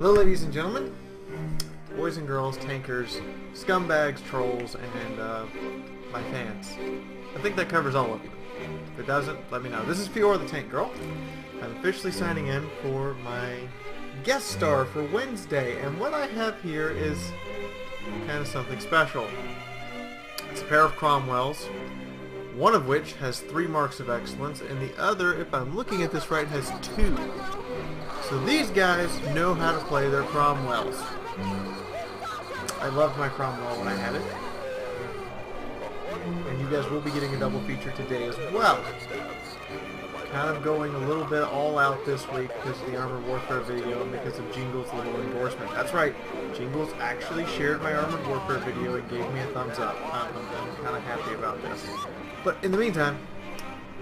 Hello ladies and gentlemen, boys and girls, tankers, scumbags, trolls, and my fans. I think that covers all of you. If it doesn't, let me know. This is Fiaura the Tank Girl. I'm officially signing in for my guest star for Wednesday, and what I have here is kind of something special. It's a pair of Cromwells, one of which has 3 marks of excellence, and the other, if I'm looking at this right, has 2. So these guys know how to play their Cromwells. I loved my Cromwell when I had it. And you guys will be getting a double feature today as well. Kind of going a little bit all out this week because of the Armored Warfare video and because of Jingle's little endorsement. That's right, Jingle's actually shared my Armored Warfare video and gave me a thumbs up. I'm kind of happy about this. But in the meantime,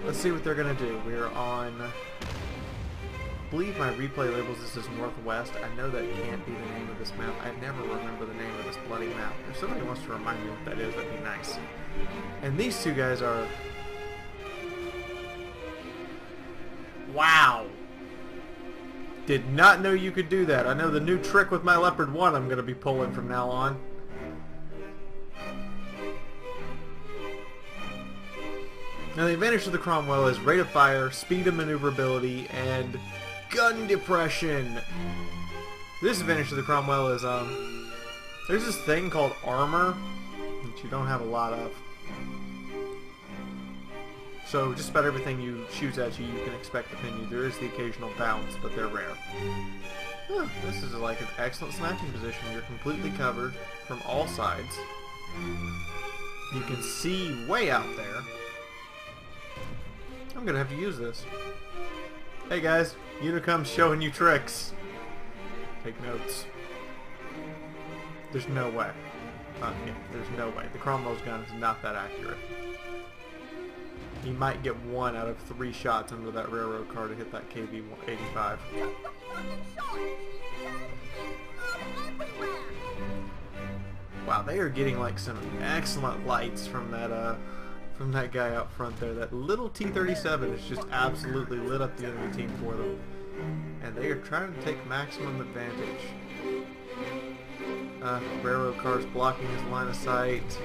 let's see what they're going to do. We're on... I believe my replay labels this as Northwest. I know that can't be the name of this map. I never remember the name of this bloody map. If somebody wants to remind me what that is, that'd be nice. And these two guys are... Wow! Did not know you could do that. I know the new trick with my Leopard 1 I'm going to be pulling from now on. Now the advantage of the Cromwell is rate of fire, speed of maneuverability, and gun depression. The disadvantage of the Cromwell is there's this thing called armor that you don't have a lot of. So just about everything you shoots at you, you can expect to pin you. There is the occasional bounce, but they're rare. This is like an excellent sniping position. You're completely covered from all sides. You can see way out there. I'm gonna have to use this. Hey guys, Unicom's showing you tricks. Take notes. There's no way. Yeah, there's no way. The Cromwell's gun is not that accurate. You might get 1 out of 3 shots under that railroad car to hit that KV-85. Wow, they are getting like some excellent lights from that guy out front there. That little T-37 is just absolutely lit up the enemy team for them. And they are trying to take maximum advantage. Railroad car's blocking his line of sight.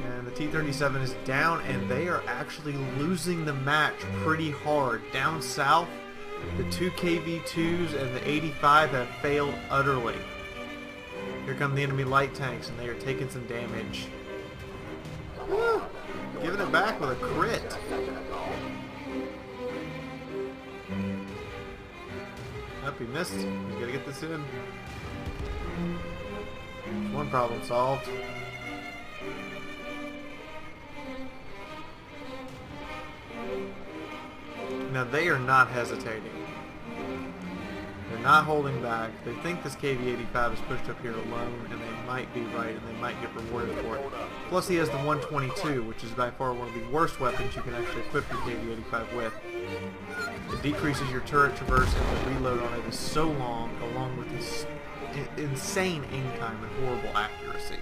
And the T-37 is down, and they are actually losing the match pretty hard. Down south, the 2 KV-2s and the 85 have failed utterly. Here come the enemy light tanks, and they are taking some damage. Woo! Giving it back with a crit. Up, he missed. He's gotta get this in. One problem solved. Now they are not hesitating. They're not holding back. They think this KV-85 is pushed up here alone, and they might be right, and they might get rewarded for it. Plus he has the 122, which is by far one of the worst weapons you can actually equip your KV-85 with. It decreases your turret traverse, and the reload on it is so long, along with this insane aim time and horrible accuracy.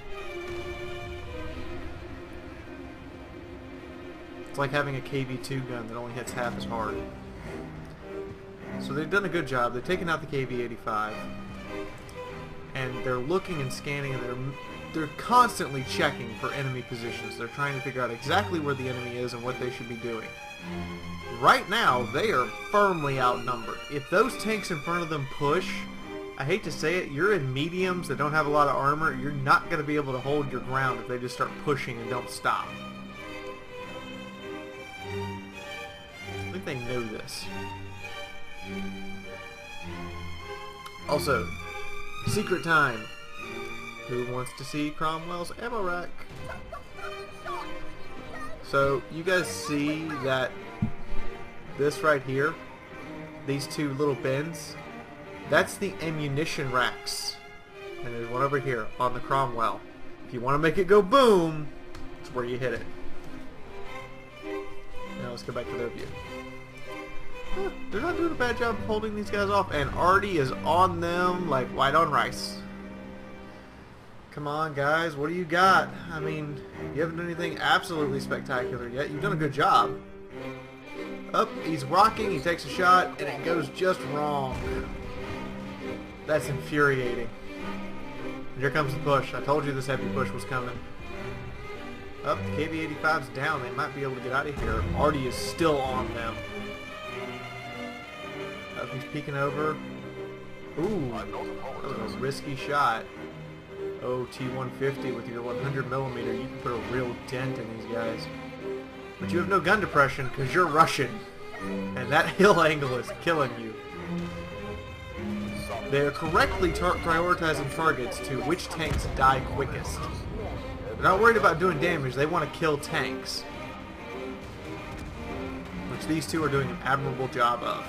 It's like having a KV-2 gun that only hits half as hard. So they've done a good job. They've taken out the KV-85, and they're looking and scanning, and they're constantly checking for enemy positions. They're trying to figure out exactly where the enemy is and what they should be doing. Right now, they are firmly outnumbered. If those tanks in front of them push, I hate to say it, you're in mediums that don't have a lot of armor. You're not going to be able to hold your ground if they just start pushing and don't stop. I think they know this. Also, secret time. Who wants to see Cromwell's ammo rack? So, you guys see that this right here, these 2 little bins, that's the ammunition racks. And there's one over here on the Cromwell. If you want to make it go boom, it's where you hit it. Now let's go back to their view. They're not doing a bad job of holding these guys off, and Artie is on them like white on rice. Come on, guys, what do you got? I mean, you haven't done anything absolutely spectacular yet. You've done a good job. Up, he's rocking, he takes a shot, and it goes just wrong. That's infuriating. And here comes the push. I told you this heavy push was coming. Up, the KV-85's down. They might be able to get out of here. Artie is still on them. Up, he's peeking over. Ooh, that was a risky shot. Oh, T-150 with your 100mm, you can put a real dent in these guys. But you have no gun depression because you're Russian. And that hill angle is killing you. They are correctly prioritizing targets to which tanks die quickest. They're not worried about doing damage, they want to kill tanks. Which these two are doing an admirable job of.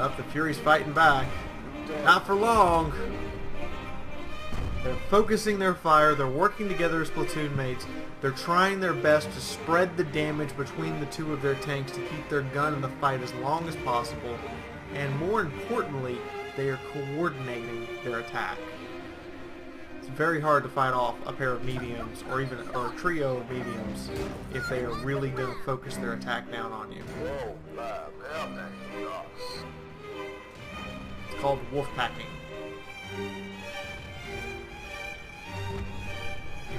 Up, the Fury's fighting back. Not for long. They're focusing their fire, they're working together as platoon mates, they're trying their best to spread the damage between the two of their tanks to keep their gun in the fight as long as possible, and more importantly, they are coordinating their attack. It's very hard to fight off a pair of mediums, or even a trio of mediums, if they are really going to focus their attack down on you. It's called wolf packing.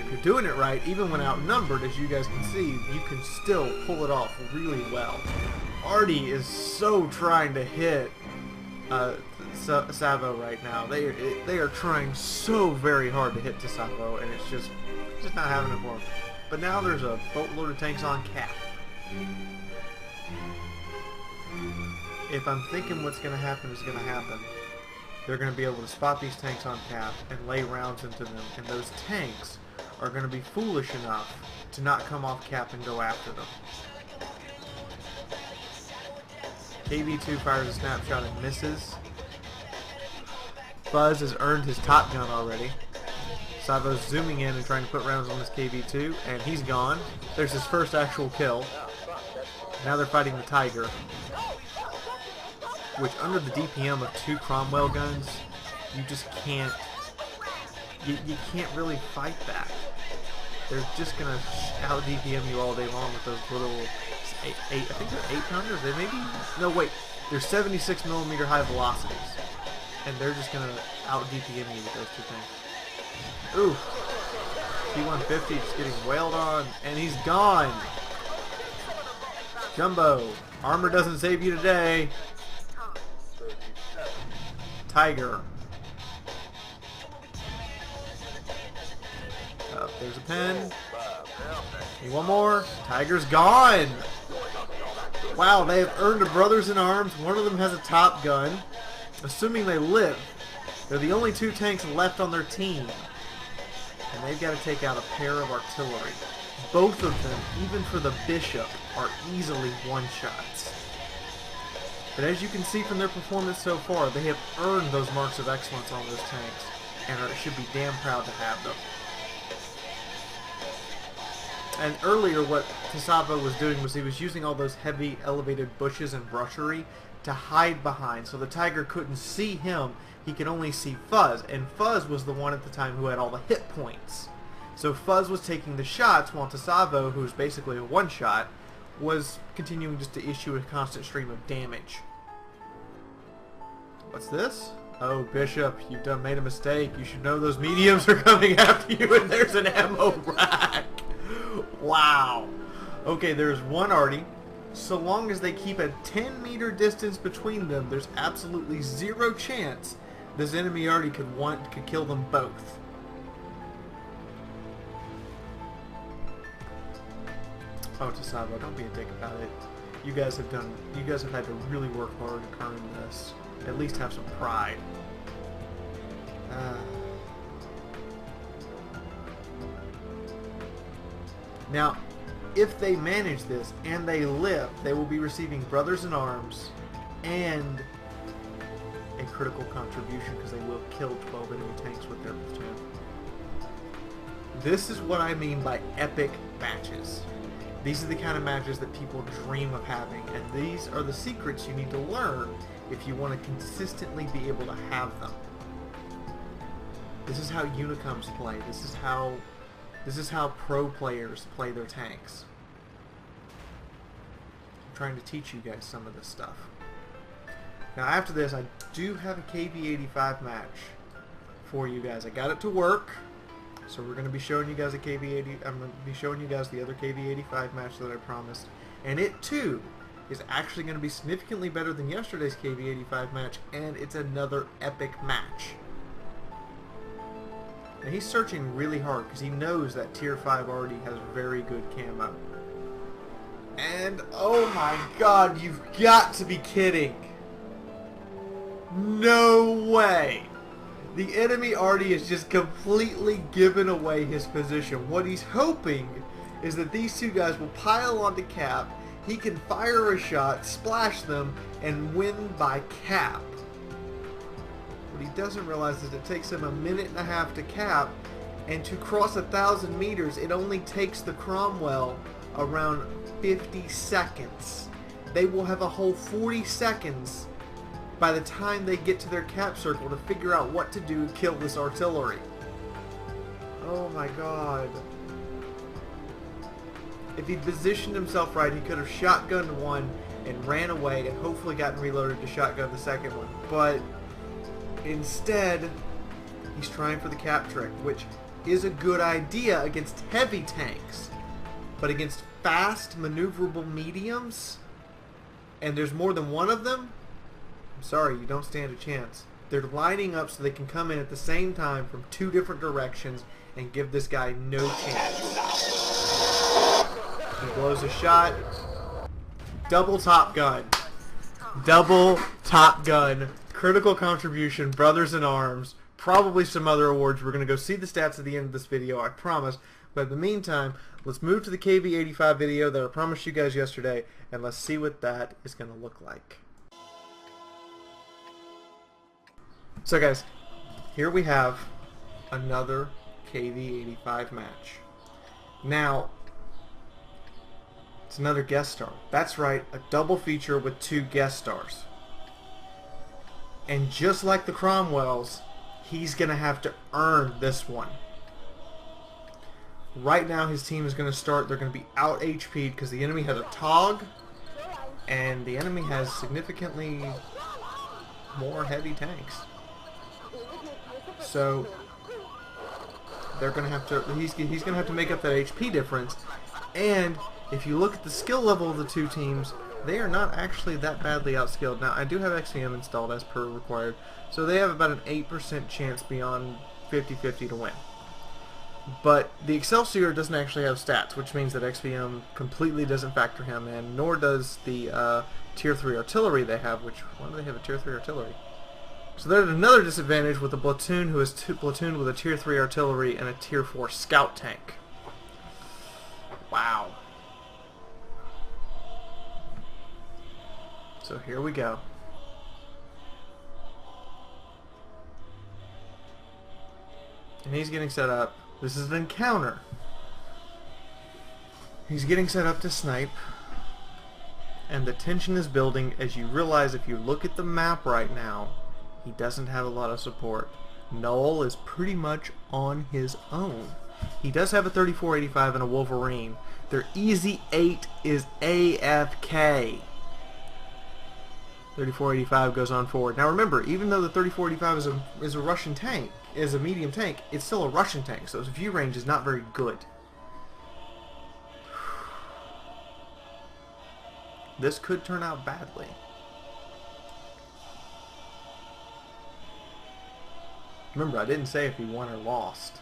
If you're doing it right, even when outnumbered, as you guys can see, you can still pull it off really well. Artie is so trying to hit Savo right now. They are trying so very hard to hit Savo, and it's just not having it work. But now there's a boatload of tanks on cap. If I'm thinking what's going to happen is going to happen, they're going to be able to spot these tanks on cap and lay rounds into them, and those tanks are going to be foolish enough to not come off cap and go after them. KV-2 fires a snapshot and misses. Fuzz has earned his top gun already. Savo's zooming in and trying to put rounds on this KV-2, and he's gone. There's his first actual kill. Now they're fighting the Tiger, which under the DPM of 2 Cromwell guns, you just can't, you can't really fight that. They're just going to out DPM you all day long with those little, I think they're 8-pounders, they maybe, no wait, they're 76mm high velocities. And they're just going to out DPM you with those two things. Ooh, T-150 just getting wailed on, and he's gone. Jumbo, armor doesn't save you today. Tiger. Oh, there's a pen. Need one more. Tiger's gone. Wow, they have earned a brothers in arms. One of them has a top gun. Assuming they live, they're the only 2 tanks left on their team. And they've got to take out a pair of artillery. Both of them, even for the Bishop, are easily one-shots. But as you can see from their performance so far, they have earned those marks of excellence on those tanks, and should be damn proud to have them. And earlier what Savo was doing was he was using all those heavy elevated bushes and brushery to hide behind, so the Tiger couldn't see him, he could only see Fuzz, and Fuzz was the one at the time who had all the hit points. So Fuzz was taking the shots, while Savo, who's basically a one-shot, was continuing just to issue a constant stream of damage. What's this? Oh, Bishop, you've made a mistake. You should know those mediums are coming after you, and there's an ammo rack. Wow. Okay, there's one Artie. So long as they keep a 10-meter distance between them, there's absolutely zero chance this enemy Artie could kill them both. Oh, Savo, don't be a dick about it. You guys have had to really work hard to earn this. At least have some pride. Now, if they manage this and they live, they will be receiving brothers in arms and a critical contribution because they will kill 12 enemy tanks with their platoon. This is what I mean by epic matches. These are the kind of matches that people dream of having, and these are the secrets you need to learn if you want to consistently be able to have them. This is how Unicoms play. This is how pro players play their tanks. I'm trying to teach you guys some of this stuff. Now after this, I do have a KV-85 match for you guys. I got it to work, so we're going to be showing you guys a KV-80. I'm going to be showing you guys the other KV-85 match that I promised, and it too is actually going to be significantly better than yesterday's KV-85 match, and it's another epic match. And he's searching really hard because he knows that Tier 5 already has very good camo. And oh my god, you've got to be kidding! No way! The enemy already has just completely given away his position. What he's hoping is that these two guys will pile onto Cap, he can fire a shot, splash them, and win by Cap. What he doesn't realize is it takes him a minute and a half to Cap, and to cross 1,000 meters it only takes the Cromwell around 50 seconds. They will have a whole 40 seconds by the time they get to their cap circle to figure out what to do to kill this artillery. Oh my god. If he positioned himself right, he could have shotgunned one and ran away and hopefully gotten reloaded to shotgun the second one. But instead, he's trying for the cap trick, which is a good idea against heavy tanks. But against fast, maneuverable mediums, and there's more than one of them, I'm sorry, you don't stand a chance. They're lining up so they can come in at the same time from two different directions and give this guy no chance. He blows a shot. Double Top Gun. Double Top Gun. Critical contribution, Brothers in Arms. Probably some other awards. We're going to go see the stats at the end of this video, I promise. But in the meantime, let's move to the KV-85 video that I promised you guys yesterday, and let's see what that is going to look like. So guys, here we have another KV-85 match. Now, it's another guest star. That's right, a double feature with two guest stars. And just like the Cromwells, he's going to have to earn this one. Right now his team is going to start, they're going to be out HP'd because the enemy has a TOG, and the enemy has significantly more heavy tanks. So they're going to have to, he's going to have to make up that HP difference. And if you look at the skill level of the two teams, they are not actually that badly outskilled. Now I do have XVM installed as per required, so they have about an 8% chance beyond 50-50 to win. But the Excelsior doesn't actually have stats, which means that XVM completely doesn't factor him in, nor does the Tier 3 artillery they have, which, why do they have a Tier 3 artillery? So there's another disadvantage with a platoon who is platooned with a Tier 3 artillery and a Tier 4 scout tank. Wow. So here we go. And he's getting set up. This is an encounter. He's getting set up to snipe. And the tension is building as you realize if you look at the map right now, he doesn't have a lot of support. Null is pretty much on his own. He does have a 3485 and a Wolverine. Their Easy 8 is AFK. 3485 goes on forward. Now remember, even though the 3485 is a Russian tank, is a medium tank, it's still a Russian tank, so its view range is not very good. This could turn out badly. Remember, I didn't say if he won or lost.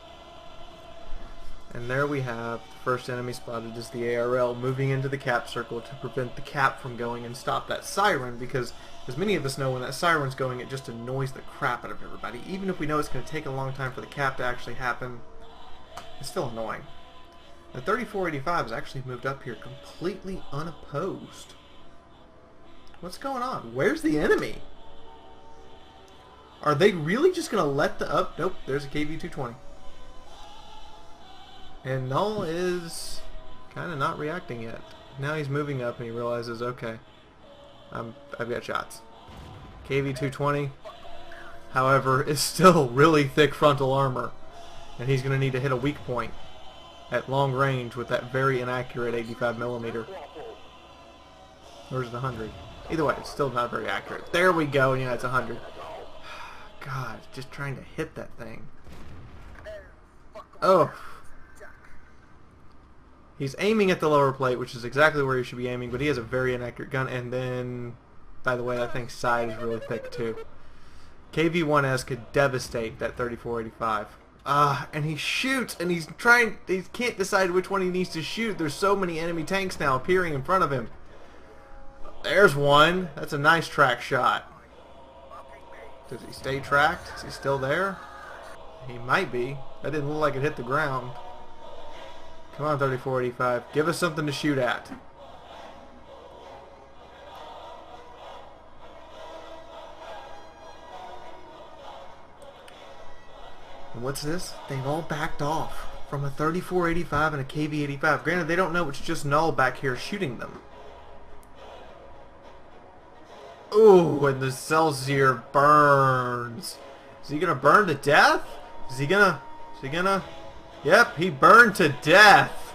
And there we have the first enemy spotted is the ARL moving into the cap circle to prevent the cap from going and stop that siren, because as many of us know, when that siren's going, it just annoys the crap out of everybody. Even if we know it's going to take a long time for the cap to actually happen, it's still annoying. The 3485 has actually moved up here completely unopposed. What's going on? Where's the enemy? Are they really just going to let the up? Nope, there's a KV-220. And Null is kind of not reacting yet. Now he's moving up and he realizes, okay, I've got shots. KV-220, however, is still really thick frontal armor. And he's going to need to hit a weak point at long range with that very inaccurate 85mm. Where's the 100? Either way, it's still not very accurate. There we go. Yeah, it's 100. God, just trying to hit that thing. Oh. He's aiming at the lower plate, which is exactly where he should be aiming, but he has a very inaccurate gun. And then, by the way, that thing's side is really thick too. KV-1S could devastate that 3485. And he shoots, and he can't decide which one he needs to shoot. There's so many enemy tanks now appearing in front of him. There's one. That's a nice track shot. Does he stay tracked? Is he still there? He might be. That didn't look like it hit the ground. Come on, 3485. Give us something to shoot at. And what's this? They've all backed off from a 3485 and a KV-85. Granted, they don't know it's just Null back here shooting them. Ooh, and the Celsior burns. Is he gonna burn to death? Is he gonna? Yep, he burned to death.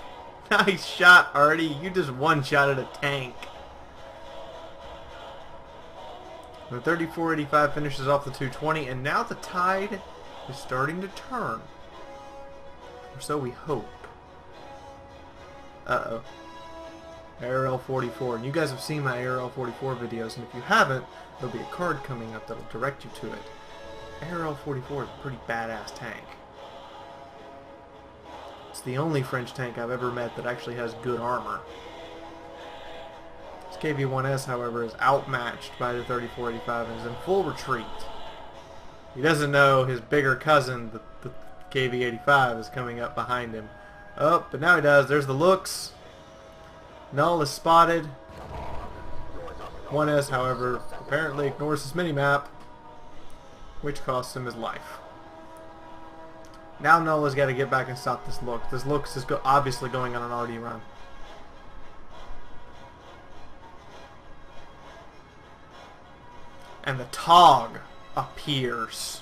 Nice shot, Artie. You just one-shotted a tank. The 3485 finishes off the 220, and now the tide is starting to turn. Or so we hope. Uh-oh. ARL 44, and you guys have seen my ARL 44 videos, and if you haven't, there'll be a card coming up that'll direct you to it. ARL 44 is a pretty badass tank. It's the only French tank I've ever met that actually has good armor. This KV-1S, however, is outmatched by the 3485 and is in full retreat. He doesn't know his bigger cousin, the KV-85, is coming up behind him. Oh, but now he does. There's the looks. Null is spotted. 1S, however, apparently ignores his mini-map, which costs him his life. Now Null has got to get back and stop this look. This looks is obviously going on an RD run. And the Tog appears.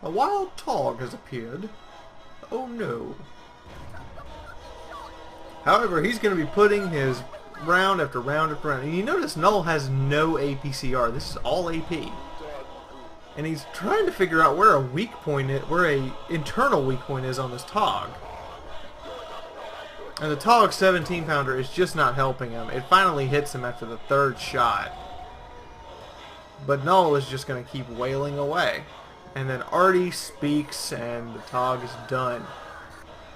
A wild Tog has appeared. Oh no. However, he's going to be putting his round after round after round. And you notice Null has no APCR. This is all AP. And he's trying to figure out where a weak point is, where a internal weak point is on this Tog. And the Tog 17-pounder is just not helping him. It finally hits him after the third shot. But Null is just going to keep wailing away. And then Artie speaks and the Tog is done.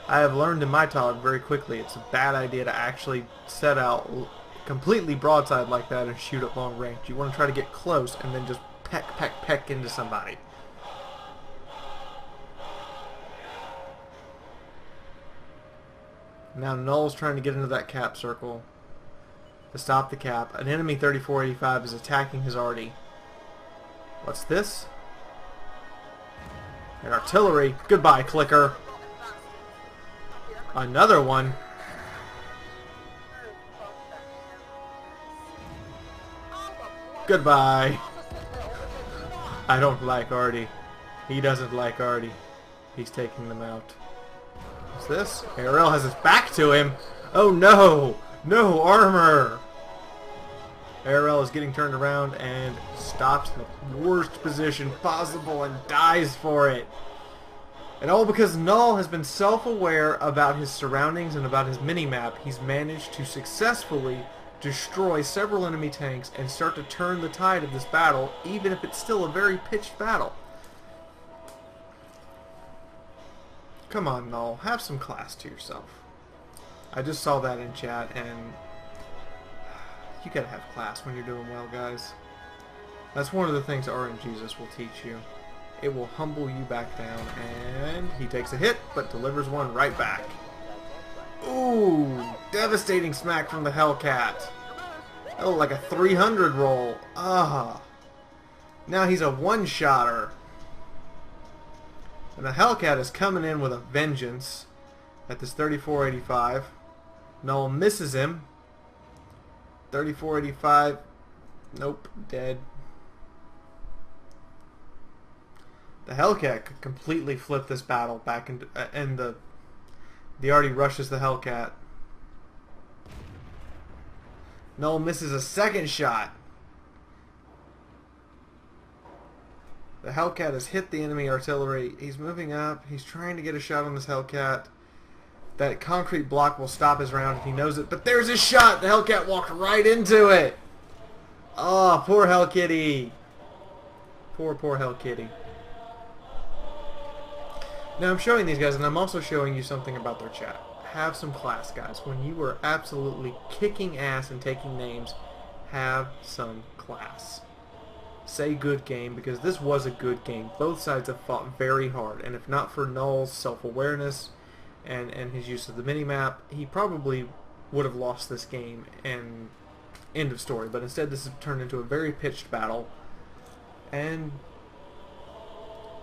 I have learned in my Tog very quickly it's a bad idea to actually set out completely broadside like that and shoot at long range. You want to try to get close and then just peck into somebody. Now Null's trying to get into that cap circle to stop the cap. An enemy 3485 is attacking his Artie. What's this? An artillery. Goodbye, clicker. Another one. Goodbye. I don't like Artie. He doesn't like Artie. He's taking them out. What's this? ARL has his back to him. Oh no! No armor! ARL is getting turned around and stops in the worst position possible and dies for it. And all because Null has been self-aware about his surroundings and about his mini-map, he's managed to successfully destroy several enemy tanks and start to turn the tide of this battle, even if it's still a very pitched battle. Come on, Null. Have some class to yourself. I just saw that in chat, and you gotta have class when you're doing well, guys. That's one of the things RNGesus will teach you. It will humble you back down, and he takes a hit, but delivers one right back. Ooh, devastating smack from the Hellcat. Oh, like a 300 roll. Ah. Now he's a one-shotter. And the Hellcat is coming in with a vengeance at this 3485. Null misses him. 3485. Nope, dead. The Hellcat could completely flip this battle back into, and the Artie rushes the Hellcat. Null misses a second shot. The Hellcat has hit the enemy artillery. He's moving up. He's trying to get a shot on this Hellcat. That concrete block will stop his round if he knows it. But there's his shot. The Hellcat walked right into it. Oh, poor Hellkitty. Poor Hellkitty. Now I'm showing these guys, and I'm also showing you something about their chat. Have some class, guys. When you are absolutely kicking ass and taking names, have some class. Say good game, because this was a good game. Both sides have fought very hard, and if not for Null's self-awareness and his use of the minimap, he probably would have lost this game, and end of story. But instead this has turned into a very pitched battle, and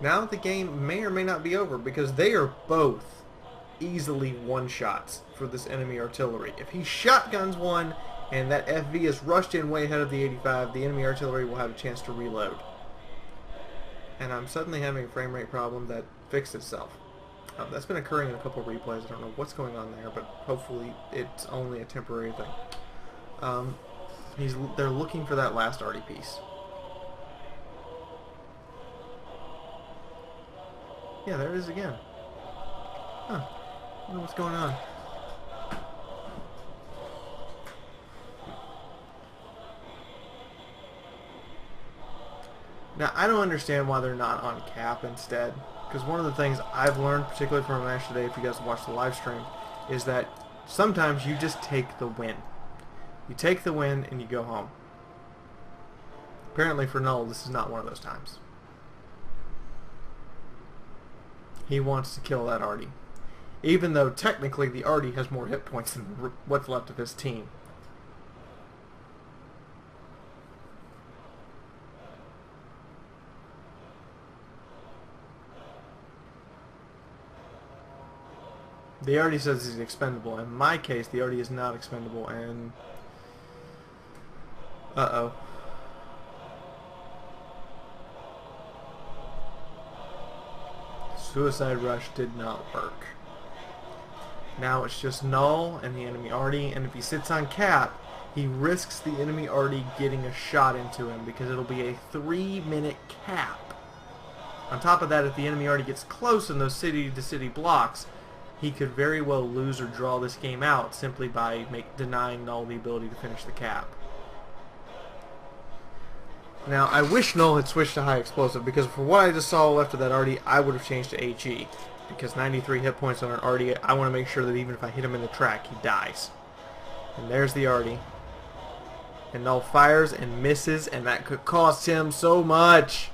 now the game may or may not be over, because they are both easily one-shots for this enemy artillery. If he shotguns one and that FV is rushed in way ahead of the 85, the enemy artillery will have a chance to reload. And I'm suddenly having a frame rate problem that fixed itself. That's been occurring in a couple of replays. I don't know what's going on there, but hopefully it's only a temporary thing. They're looking for that last arty piece. Yeah, there it is again. Huh. I don't know what's going on. Now, I don't understand why they're not on cap instead, because one of the things I've learned, particularly from a match today, if you guys watch the live stream, is that sometimes you just take the win. You take the win and you go home. Apparently for Null, this is not one of those times. He wants to kill that arty, even though technically the arty has more hit points than what's left of his team. The arty says he's expendable. In my case, the arty is not expendable, and uh-oh. Suicide Rush did not work. Now it's just Null and the enemy arty, and if he sits on cap, he risks the enemy arty getting a shot into him, because it'll be a 3-minute cap. On top of that, if the enemy arty gets close in those city-to-city blocks, he could very well lose or draw this game out simply by denying Null the ability to finish the cap. Now, I wish Null had switched to high explosive, because for what I just saw left of that arty, I would have changed to HE. Because 93 hit points on an arty, I want to make sure that even if I hit him in the track, he dies. And there's the arty. And Null fires and misses, and that could cost him so much.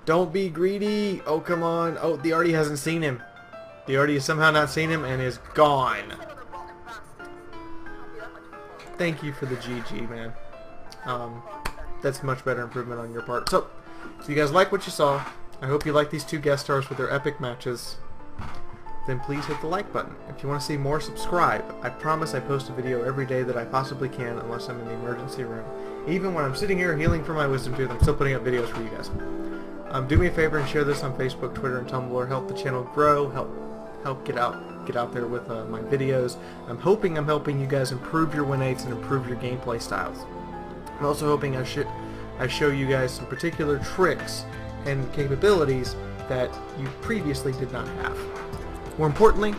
Don't be greedy. Oh, come on. Oh, the arty hasn't seen him. The arty has somehow not seen him and is gone. Thank you for the GG, man. That's much better improvement on your part. So, if you guys like what you saw, I hope you like these two guest stars with their epic matches, then please hit the like button. If you want to see more, subscribe. I promise I post a video every day that I possibly can, unless I'm in the emergency room. Even when I'm sitting here healing from my wisdom tooth, I'm still putting up videos for you guys. Do me a favor and share this on Facebook, Twitter, and Tumblr. Help the channel grow. Help get out there with my videos. I'm hoping I'm helping you guys improve your win rates and improve your gameplay styles. I'm also hoping I show you guys some particular tricks and capabilities that you previously did not have. More importantly,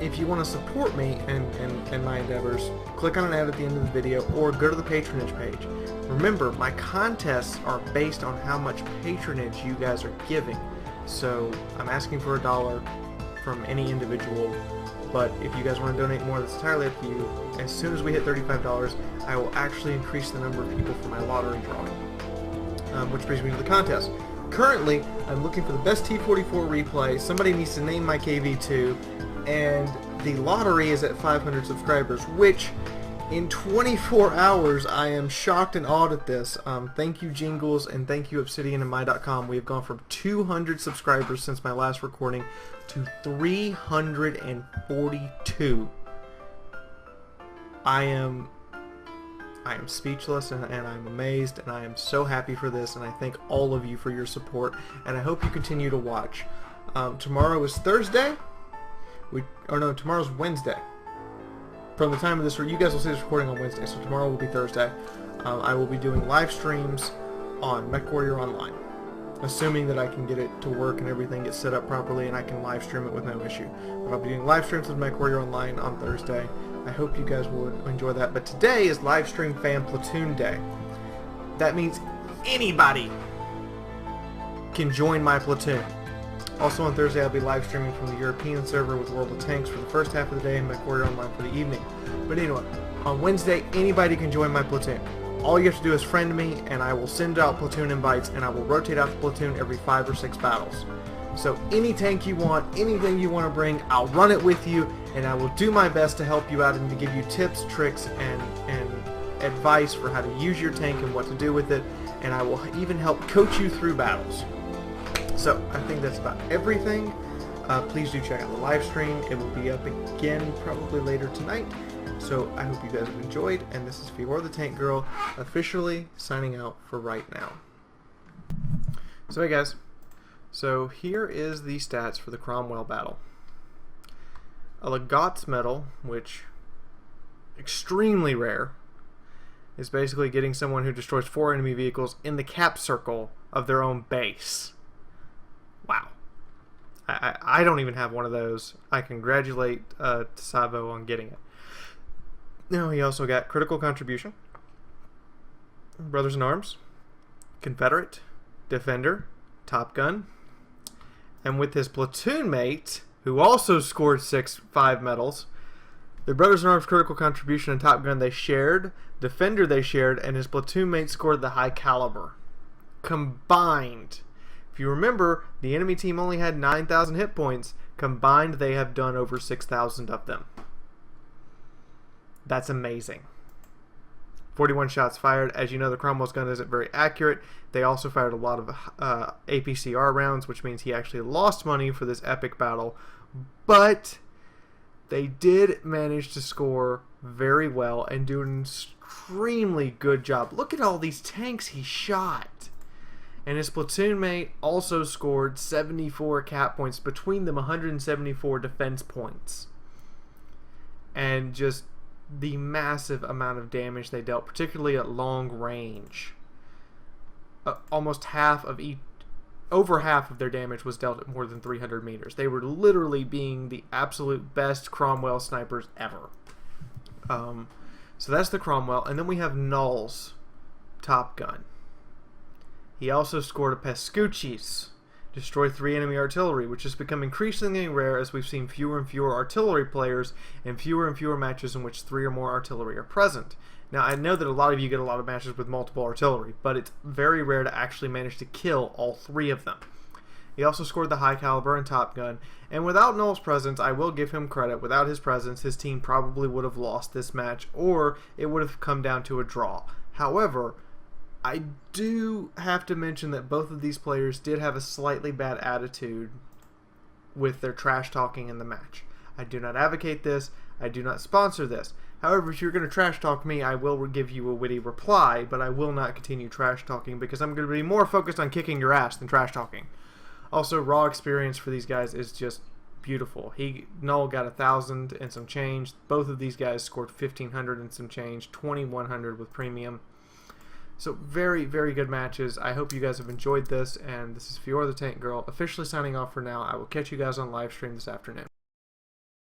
if you want to support me and my endeavors, click on an ad at the end of the video or go to the patronage page. Remember, my contests are based on how much patronage you guys are giving. So I'm asking for $1 from any individual, but if you guys want to donate more, that's entirely up to you. As soon as we hit $35, I will actually increase the number of people for my lottery drawing, which brings me to the contest. Currently, I'm looking for the best T44 replay. Somebody needs to name my KV2, and the lottery is at 500 subscribers, which in 24 hours, I am shocked and awed at this. Thank you, Jingles, and thank you, Obsidian and My.com. We have gone from 200 subscribers since my last recording to 342. I am speechless, and I'm amazed, and I am so happy for this, and I thank all of you for your support, and I hope you continue to watch. Tomorrow is Thursday. Tomorrow's Wednesday. From the time of this, you guys will see this recording on Wednesday, so tomorrow will be Thursday. I will be doing live streams on MechWarrior Online, assuming that I can get it to work and everything gets set up properly and I can live stream it with no issue. But I'll be doing live streams with MechWarrior Online on Thursday. I hope you guys will enjoy that. But today is Live Stream Fan Platoon Day. That means anybody can join my platoon. Also on Thursday I'll be live streaming from the European server with World of Tanks for the first half of the day and MechWarrior Online for the evening. But anyway, on Wednesday anybody can join my platoon. All you have to do is friend me and I will send out platoon invites and I will rotate out the platoon every 5 or 6 battles. So any tank you want, anything you want to bring, I'll run it with you and I will do my best to help you out and to give you tips, tricks, and advice for how to use your tank and what to do with it, and I will even help coach you through battles. So I think that's about everything. Please do check out the live stream. It will be up again probably later tonight. So I hope you guys have enjoyed, and this is Fiaura the Tank Girl officially signing out for right now. So hey guys, so here is the stats for the Cromwell battle. A Legate's medal, which extremely rare, is basically getting someone who destroys 4 enemy vehicles in the cap circle of their own base. Wow. I don't even have one of those. I congratulate Savo on getting it. Now he also got critical contribution, Brothers in Arms, Confederate, Defender, Top Gun, and with his platoon mate, who also scored 5 medals, the Brothers in Arms critical contribution and Top Gun they shared, Defender they shared, and his platoon mate scored the High Caliber. Combined, if you remember, the enemy team only had 9,000 hit points. Combined, they have done over 6,000 of them. That's amazing. 41 shots fired. As you know, the Cromwell's gun isn't very accurate. They also fired a lot of APCR rounds, which means he actually lost money for this epic battle. But they did manage to score very well and do an extremely good job. Look at all these tanks he shot. And his platoon mate also scored 74 cap points, between them 174 defense points. And just the massive amount of damage they dealt, particularly at long range. Almost half of over half of their damage was dealt at more than 300 meters. They were literally being the absolute best Cromwell snipers ever. So that's the Cromwell. And then we have Null's Top Gun. He also scored a Pescuchis, destroy 3 enemy artillery, which has become increasingly rare as we've seen fewer and fewer artillery players and fewer matches in which 3 or more artillery are present. Now, I know that a lot of you get a lot of matches with multiple artillery, but it's very rare to actually manage to kill all 3 of them. He also scored the High Caliber and Top Gun, and without Null's presence, I will give him credit, without his presence, his team probably would have lost this match, or it would have come down to a draw. However, I do have to mention that both of these players did have a slightly bad attitude with their trash talking in the match. I do not advocate this. I do not sponsor this. However, if you're going to trash talk me, I will give you a witty reply, but I will not continue trash talking because I'm going to be more focused on kicking your ass than trash talking. Also, raw experience for these guys is just beautiful. Null got 1,000 and some change. Both of these guys scored 1,500 and some change, 2,100 with premium. So very, very good matches. I hope you guys have enjoyed this, and this is Fiaura the Tank Girl officially signing off for now. I will catch you guys on live stream this afternoon.